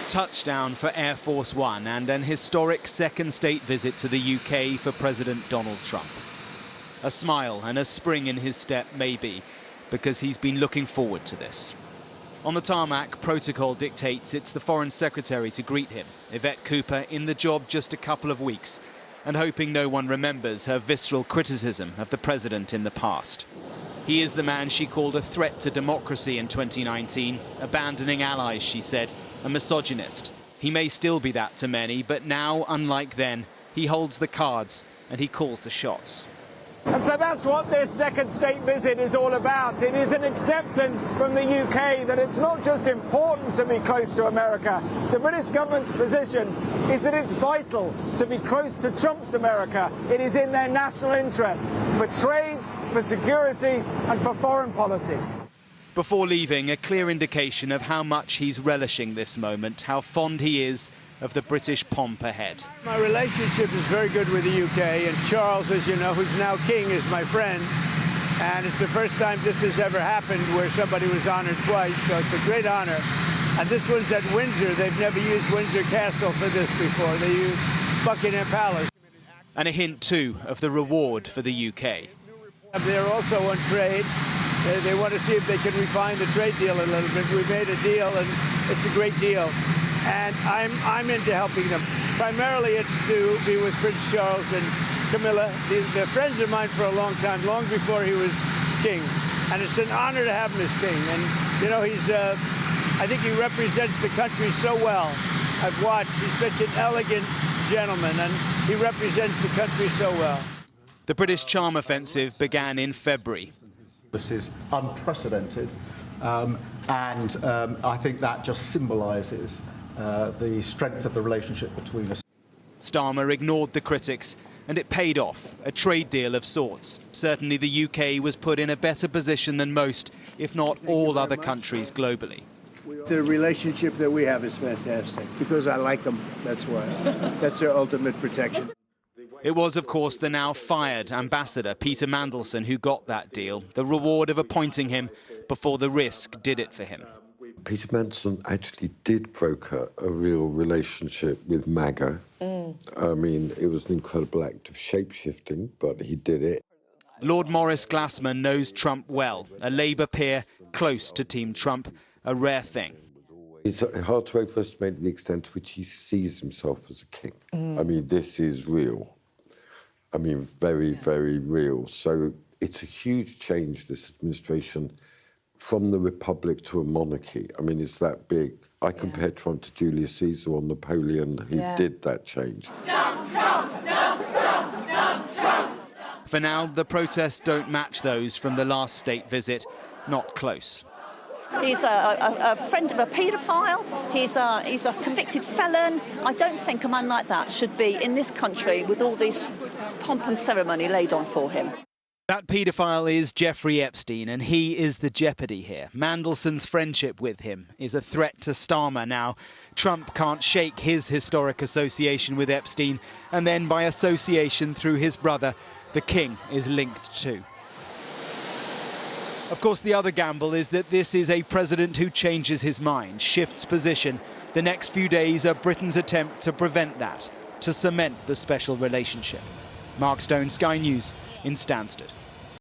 touchdown for Air Force One and an historic second state visit to the UK for President Donald Trump. A smile and a spring in his step, maybe, because he's been looking forward to this. On the tarmac, protocol dictates it's the Foreign Secretary to greet him, Yvette Cooper in the job just a couple of weeks, and hoping no one remembers her visceral criticism of the president in the past. He is the man she called a threat to democracy in 2019, abandoning allies, she said, a misogynist. He may still be that to many, but now, unlike then, he holds the cards and he calls the shots. And so that's what this second state visit is all about. It is an acceptance from the UK that it's not just important to be close to America. The British government's position is that it's vital to be close to Trump's America. It is in their national interests for trade, for security and for foreign policy. Before leaving, a clear indication of how much he's relishing this moment, how fond he is of the British pomp ahead. My relationship is very good with the UK, and Charles, as you know, who's now king, is my friend. And it's the first time this has ever happened where somebody was honored twice, so it's a great honor. And this one's at Windsor. They've never used Windsor Castle for this before. They used Buckingham Palace. And a hint, too, of the reward for the UK. They're also on trade. They want to see if they can refine the trade deal a little bit. We made a deal, and it's a great deal. And I'm into helping them. Primarily, it's to be with Prince Charles and Camilla. They're friends of mine for a long time, long before he was king. And it's an honor to have him as king. And, you know, I think he represents the country so well. I've watched. He's such an elegant gentleman, and he represents the country so well. The British charm offensive began in February. This is unprecedented, and I think that just symbolises the strength of the relationship between us. Starmer ignored the critics, and it paid off, a trade deal of sorts. Certainly the UK was put in a better position than most, if not all other countries globally. The relationship that we have is fantastic, because I like them, that's why. That's their ultimate protection. It was, of course, the now fired ambassador, Peter Mandelson, who got that deal, the reward of appointing him before the risk did it for him. Peter Mandelson actually did broker a real relationship with MAGA. I mean, it was an incredible act of shape-shifting, but he did it. Lord Maurice Glassman knows Trump well, a Labour peer close to Team Trump, a rare thing. It's hard to overestimate the extent to which he sees himself as a king. I mean, this is real. I mean, very, very real. So it's a huge change, this administration, from the republic to a monarchy. I mean, it's that big. I compare Trump to Julius Caesar or Napoleon, who did that change. Dump Trump, dump Trump, dump Trump. For now, the protests don't match those from the last state visit. Not close. He's a friend of a paedophile. He's a convicted felon. I don't think a man like that should be in this country with all this pomp and ceremony laid on for him. That paedophile is Jeffrey Epstein, and he is the jeopardy here. Mandelson's friendship with him is a threat to Starmer now. Trump can't shake his historic association with Epstein, and then by association through his brother, the king is linked too. Of course, the other gamble is that this is a president who changes his mind, shifts position. The next few days are Britain's attempt to prevent that, to cement the special relationship. Mark Stone, Sky News in Stansted.